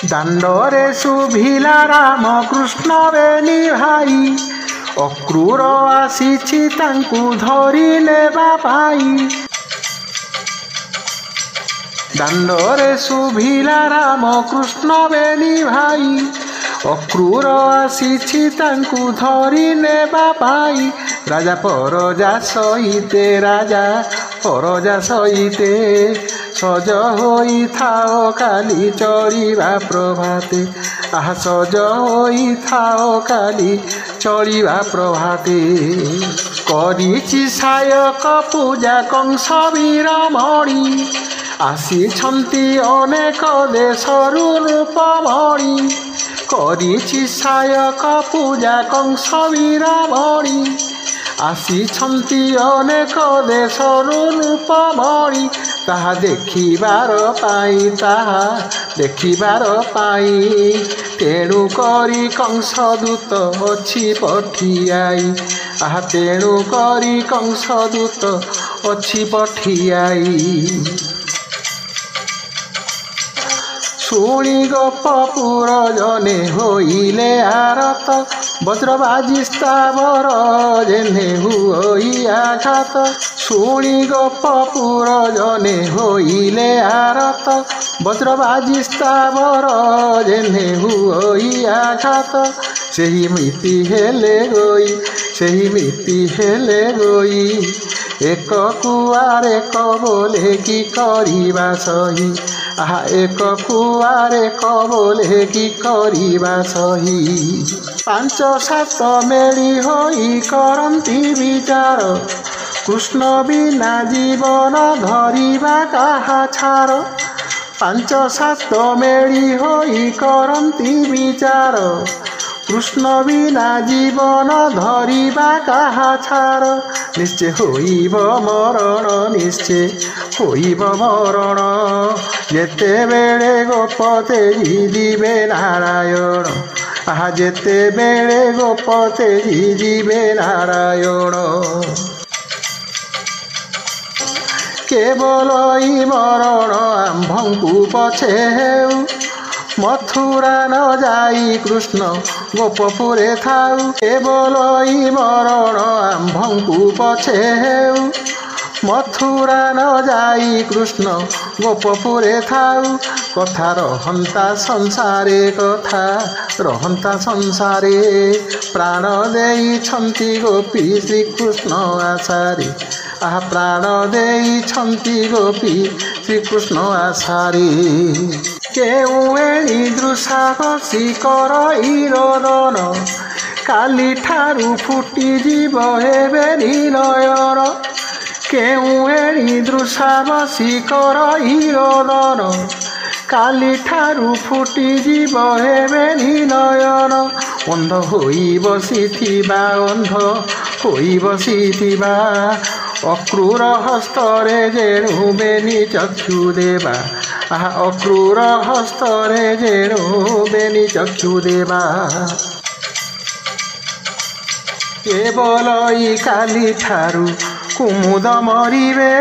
ଦାଣ୍ଡରେ ଶୁଭିଲା ରାମ କୃଷ୍ଣ ବେନି ଭାଇ, ଅକ୍ରୂର ଆସିଛି ତାଙ୍କୁ ଧରି ନେବା ପାଇଁ। ଦାଣ୍ଡରେ ଶୁଭିଲା ରାମ କୃଷ୍ଣ ବେନି ଭାଇ, ଅକ୍ରୂର ଆସିଛି ତାଙ୍କୁ ଧରି ନେବା ପାଇଁ। ରାଜା ପରଜା ସହିତେ, ରାଜା ପରଜା ସହିତେ, ସଜ ହୋଇଥାଅ କାଲି ଚଳିବା ପ୍ରଭାତେ। ଆହା ସଜ ହୋଇଥାଅ କାଲି ଚଳିବା ପ୍ରଭାତେ। କରିଛି ସାୟକ ପୂଜା କଂସ ବୀରମଣି, ଆସିଛନ୍ତି ଅନେକ ଦେଶରୁ ରୂପମଣି। କରିଛି ସାୟକ ପୂଜା କଂସ ବୀରମଣି, ଆସିଛନ୍ତି ଅନେକ ଦେଶରୁ ରୂପମଣି। ତାହା ଦେଖିବାର ପାଇଁ, ତାହା ଦେଖିବାର ପାଇଁ, ତେଣୁ କରି କଂସ ଦୂତ ଅଛି ପଠିଆଇ। ଆହା ତେଣୁ କରି କଂସ ଦୂତ ଅଛି ପଠିଆଇ। ଶୁଣି ଗୋପପୁର ଜନେ ହୋଇଲେ ଆରତ, ବଜ୍ରବାଜି ସ୍ଥାବର ଯେହ୍ନେ ହୁଇ ଆଘାତ। ଶୁଣି ଗୋପପୁର ଜନେ ହୋଇଲେ ଆରତ, ବଜ୍ରବାଜି ସ୍ଥାବର ଯେହ୍ନେ ହୁଇ ଆଘାତ। ସେହି ମିତି ହେଲେ ଗୋଇ, ସେହି ମିତି ହେଲେ ଗୋଇ, ଏକ କୁଆରେ କବୋଲେ କି କରିବା ସହି। ଆହା ଏକ କୁଆରେ କବୋଲେ କି କରିବା ସହି। ପାଞ୍ଚ ସାତ ମେଳି ହୋଇ କରନ୍ତି ବିଚାର, କୃଷ୍ଣ ବିନା ଜୀବନ ଧରିବା କାହା ଛାର। ପାଞ୍ଚ ସାତ ମେଳି ହୋଇ କରନ୍ତି ବିଚାର, କୃଷ୍ଣ ବିନା ଜୀବନ ଧରିବା କାହା ଛାର। ନିଶ୍ଚୟ ହୋଇବ ମରଣ, ନିଶ୍ଚୟ ହୋଇବ ମରଣ, ଯେତେବେଳେ ଗୋପ ତେଜି ଯିବେ ନାରାୟଣ। ଆହା ଯେତେବେଳେ ଗୋପ ତେଜି ଯିବେ ନାରାୟଣ। କେବଳ ଏଇ ମରଣ ଆମ୍ଭଙ୍କୁ ପଛେ ହେଉ, ମଥୁରା ନ ଯାଇ କୃଷ୍ଣ ଗୋପପୁରେ ଥାଉ। କେବଳ ଏଇ ମରଣ ଆମ୍ଭଙ୍କୁ ପଛେ ହେଉ, ମଥୁରା ନ ଯାଇ କୃଷ୍ଣ ଗୋପପୁରେ ଥାଉ। କଥା ରହନ୍ତା ସଂସାରେ, କଥା ରହନ୍ତା ସଂସାରେ, ପ୍ରାଣ ଦେଇଛନ୍ତି ଗୋପୀ ଶ୍ରୀକୃଷ୍ଣ ଆଶାରେ। ଆହା ପ୍ରାଣ ଦେଇଛନ୍ତି ଗୋପୀ ଶ୍ରୀକୃଷ୍ଣ ଆଶାରେ। କେଉଁ ଏଣି ଦୃଶା ବସି କରଇ ରୋଦନ, କାଲିଠାରୁ ଫୁଟିଯିବ ହେବେ ନିନୟନ। କେଉଁ ଏଣି ଦୃଶା ବସି କରଇ ରୋଦନ, କାଲିଠାରୁ ଫୁଟିଯିବ ହେବେ ନିନୟନ। ଅନ୍ଧ ହୋଇ ବସିଥିବା, ଅନ୍ଧ ହୋଇ ବସିଥିବା, ଅକ୍ରୂର ହସ୍ତରେ ଯେଣୁ ବେନି ଚକ୍ଷୁ ଦେବା। ଆହା ଅକ୍ରୂର ହସ୍ତରେ ଯେଣୁ ବେନି ଚକ୍ଷୁ ଦେବା। କେବଳ ଏଇ କାଲିଠାରୁ କୁମୁଦ ମରିବେ,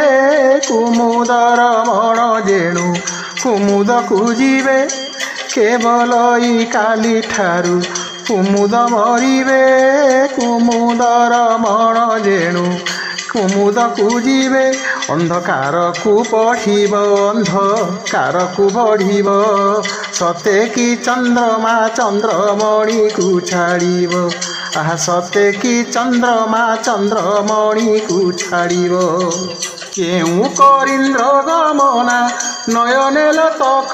କୁମୁଦର ମଣ ଯେଣୁ କୁମୁଦକୁ ଯିବେ। କେବଳ ଏଇ କାଲିଠାରୁ କୁମୁଦ ମରିବେ, କୁମୁଦର ମଣ ଯେଣୁ କୁମୁଦକୁ ଯିବେ। ଅନ୍ଧକାରକୁ ବଢ଼ିବ, ଅନ୍ଧକାରକୁ ବଢ଼ିବ, ସତେ କି ଚନ୍ଦ୍ରମା ଚନ୍ଦ୍ରମଣିକୁ ଛାଡ଼ିବ। ଆହା ସତେ କି ଚନ୍ଦ୍ରମା ଚନ୍ଦ୍ରମଣିକୁ ଛାଡ଼ିବ। କେଉଁ କରିନ୍ଦ୍ର ଗମନା ନୟନେ ଲୋତକ,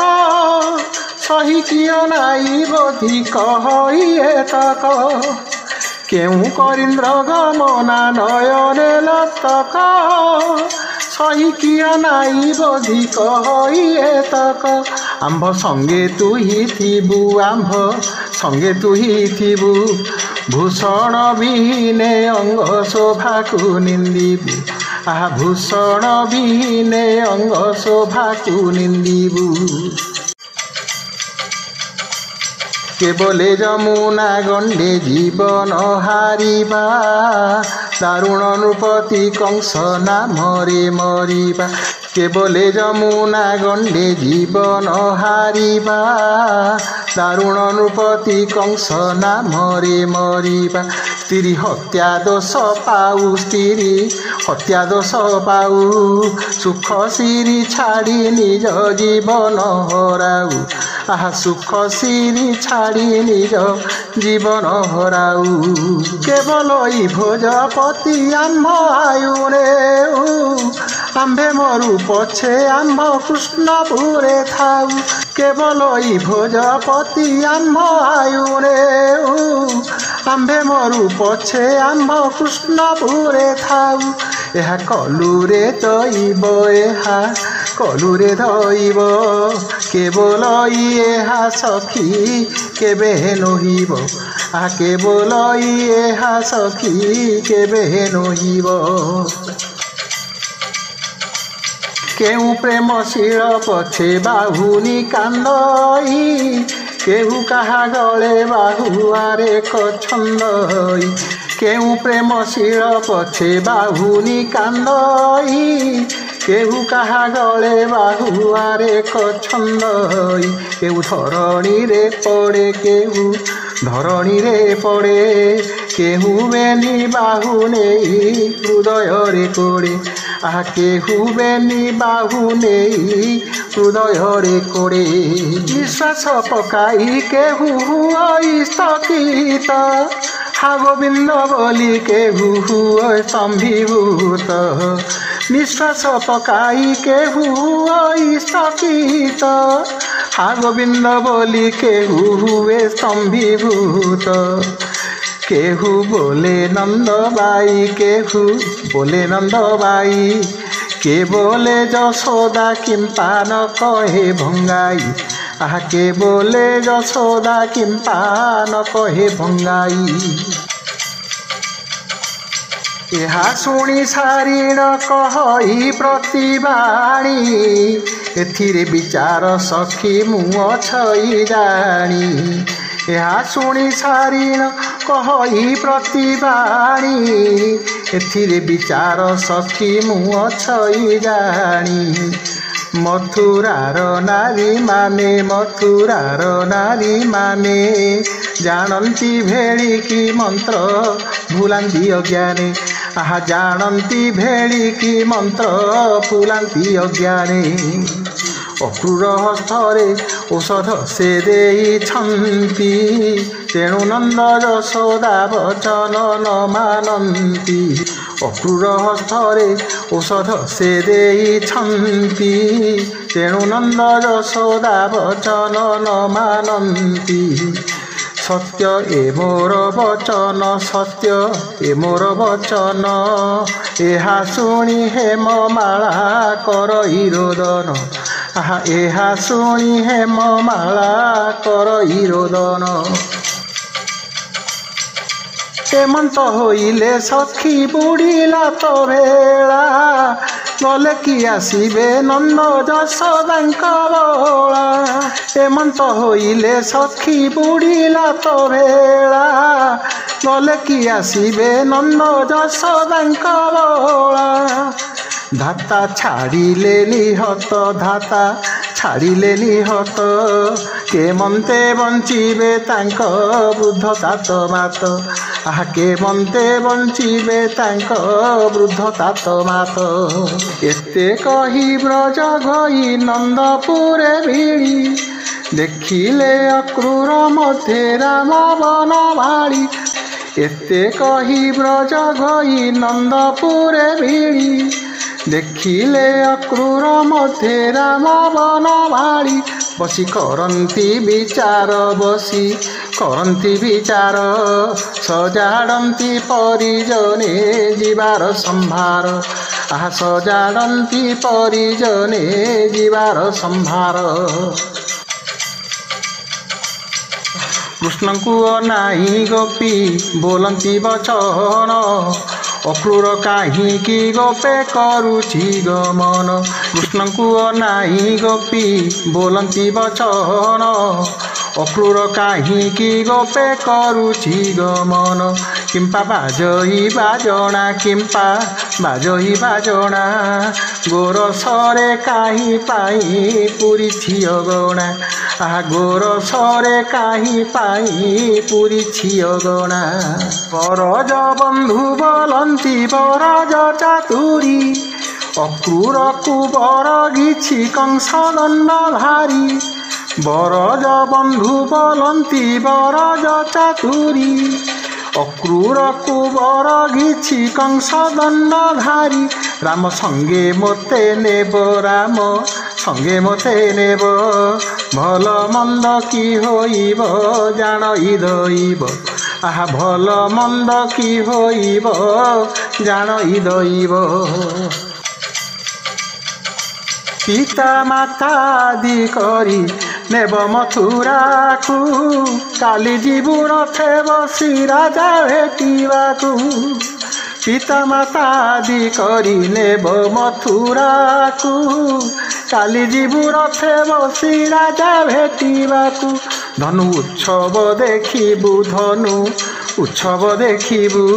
ସହିକି ଅନାଇବ ଧିକ ହୋଇ ଏତକ। କେଉଁ କରିନ୍ଦ୍ର ଗମନା ନୟନେ ଲୋତକ, ସହିକି ଅନାଇବ ଧିକ ହୋଇ ଏତକ। ଆମ୍ଭ ସଙ୍ଗେ ତୁ ହିଁ ଥିବୁ, ଆମ୍ଭ ସଙ୍ଗେ ତୁ ହିଁ ଥିବୁ, ଭୂଷଣ ବିହୀନେ ଅଙ୍ଗ ଶୋଭାକୁ ନିନ୍ଦିବୁ। ଆହା ଭୂଷଣ ବିହୀନେ ଅଙ୍ଗ ଶୋଭାକୁ ନିନ୍ଦିବୁ। କେବଲେ ଯମୁନା ଗଣ୍ଡେ ଜୀବନ ହାରିବା, ଦାରୁଣ ନୃପତି କଂସ ନାମରେ ମରିବା। କେବଲେ ଯମୁନା ଗଣ୍ଡେ ଜୀବନ ହାରିବା ଦାରୁଣ ନୃପତି କଂସ ନାମରେ ମରିବା ସ୍ତ୍ରୀ ହତ୍ୟା ଦୋଷ ପାଉ ସ୍ତ୍ରୀ ହତ୍ୟା ଦୋଷ ପାଉ ସୁଖ ସିରି ଛାଡ଼ି ନିଜ ଜୀବନ ହରାଉ ଆହା ସୁଖ ସିରି ଛାଡ଼ି ନିଜ ଜୀବନ ହରାଉ କେବଳ ଇ ଭୋଜପତି ଆମ୍ଭ ଆୟୁରେ ଆମ୍ଭେ ମରୁ ପଛେ ଆମ୍ଭ କୃଷ୍ଣପୁରେ ଥାଉ କେବଳ ଇ ଭୋଜପତି ଆମ୍ଭ ଆୟୁରେ ଆମ୍ଭେ ମରୁ ପଛେ ଆମ୍ଭ କୃଷ୍ଣପୁରେ ଥାଉ ଏହା କଲୁରେ ଦଇବ ଏହା କଲୁରେ ଧଇବ କେବଳ ଏହା ସଖୀ କେବେ ନହିବ କେବଳ ଏହା ସଖୀ କେବେ ନହିବ କେଉଁ ପ୍ରେମ ଶିଳ ପଛେ ବାହୁନି କାନ୍ଦଇ କେହୁ କାହା ଗଳେ ବାହୁଆରେ କଛନ୍ଦଇ କେଉଁ ପ୍ରେମ ଶିଳ ପଛେ ବାହୁନି କାନ୍ଦଇ କେହୁ କାହା ଗଳେ ବାହୁଆରେ କଛନ୍ଦଇ କେହୁ ଧରଣୀରେ ପଡ଼େ କେହୁ ଧରଣୀରେ ପଡ଼େ କେହୁ ବେନି ବାହୁ ନେଇ ହୃଦୟରେ କୋଡ଼େ କେହୁ ବେନି ବାହୁ ନେଇ ହୃଦୟରେ କୋଡ଼େ ନିଶ୍ୱାସ ପକାଇ କେହୁ ହୁଅ ସ୍ଥଗିତ ଗୋବିନ୍ଦ ବୋଲି କେହୁ ହୁଅ ସମ୍ଭିଭୂତ ନିଶ୍ୱାସ ପକାଇ କେହୁ ହୁଅ ସ୍ଥଗିତ ଗୋବିନ୍ଦ ବୋଲି କେହୁ ହୁଏ ସମ୍ଭିଭୂତ केहू बोले नंदबाई केहू बोले नंदबाई के बोले यशोदा किंपा न कहे भंगाई के बोले यशोदा किंपा न कहे भंगाई ଏହା ଶୁଣି ସାରିଣ କହି ପ୍ରତିବାଣୀ ଏଥିରେ ବିଚାର ସଖୀ ମୁଁ ଅଛଇ ଜାଣି ଏହା ଶୁଣି ସାରିଣ କହି ପ୍ରତିବାଣୀ ଏଥିରେ ବିଚାର ସଖୀ ମୁଁ ଅଛଇ ଜାଣି ମଥୁରାର ନାରୀମାନେ ମଥୁରାର ନାରୀମାନେ ଜାଣନ୍ତି ଭେଳିକି ମନ୍ତ୍ର ଭୁଲାନ୍ତି ଅଜ୍ଞାନେ ଜାଣନ୍ତି ଭେଳିକି ମନ୍ତ୍ର ଭୁଲାନ୍ତି ଅଜ୍ଞାନେ ଅକ୍ରୂର ହସ୍ତରେ ଔଷଧ ସେ ଦେଇଛନ୍ତି ତେଣୁ ନନ୍ଦ ଯଶୋଦା ବଚନ ନ ମାନନ୍ତି ଅକ୍ରୂର ହସ୍ତରେ ଔଷଧ ସେ ଦେଇଛନ୍ତି ତେଣୁ ନନ୍ଦ ଯଶୋଦା ବଚନ ନ ମାନନ୍ତି सत्य ए मोर वचन सत्य ए मोर वचन एहा शुणी हेममाला करई रोदन एहा शुणी हेममाला करई रोदन हेमंत होइले सखी बुढ़ीला तो भेला गले कि आसबे नंद यशोदांक बला हेमंत होइले सखी बुढ़ीला तो भेला गले कि आसबे नंद यशोदांक बला धाता छाड़िले निहत धाता छाड़िले निहत केमंते बंचिबे तांक वृद्ध तात मात केमंते बंचिबे तांक वृद्ध तात मात एते कही ब्रज गई नंदपुरे भिड़ी देखिले अक्रूर मध्य राम वन भाड़ी एते कही ब्रज गई नंदपुरे भिड़ी देखिले अक्रूर मध्य राम वन भाड़ी बसी करती विचार बसी करती विचार सजाड़ती परिजने जीवार संभार सजाड़ती परिजने जीवार संभार कृष्ण को अनाई गोपी बोलती वचन अक्रूर काहींकी गोपे करुछि गमन कृष्ण को अनाई गोपी बोलती वचन अक्रूर काहींकी गोपे करुछि गमन किंपा बाजई बाजणा किंपा बाजई बाजणा गोरसरे काहि पाई पूरी अगणा आहा गोरसरे काहि पाई पूरी अगणा बरज बंधु बोलती बरज चातुरी अक्रूर कुबर घिछि कंस दंडधारी बरज बंधु बोलती बरज चातुरी अक्रूर कुबर घिछि कंस दंडधारी राम संगे मोते नेब राम संगे मोते नेब भल मंद कि होइब जानई दइब आहा भल मंद कि होइब जानई दइब पिता माता आदि करी नेब मथुरा को काली जीवु रथे बसी राजा भेटिबाकू पिता माता आदि करी नेब मथुरा को काली जीवु रथे बसी राजा भेटिबाकू धनु उत्सव देखिबू धनु उत्सव देखिबू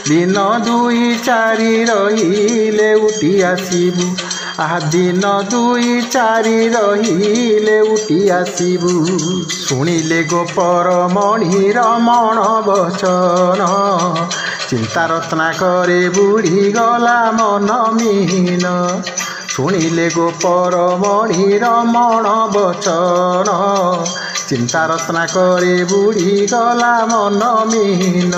दिन दुई चारि रहिले उठी आसिबू आहा दिन दुई चारि रहिले उठी आसिबू शुणिले गोपर मणि रमण बचन चिंता रत्ना करे बुढ़ी गला मन मीन शुणिले गोपर मणि रमण बचन चिंता रत्ना करे बुढ़ी गला मन मीन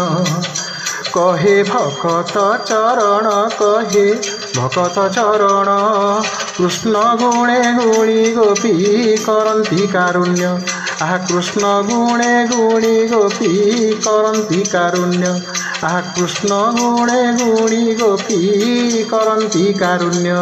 कहे भकत चरण कहे भकत चरण कृष्ण गुणे गुणी गोपी करन्ति कारुण्य आहा कृष्ण गुणे गुणी गोपी करन्ति कारुण्य आहा कृष्ण गुणे गुणी गोपी करन्ति कारुण्य।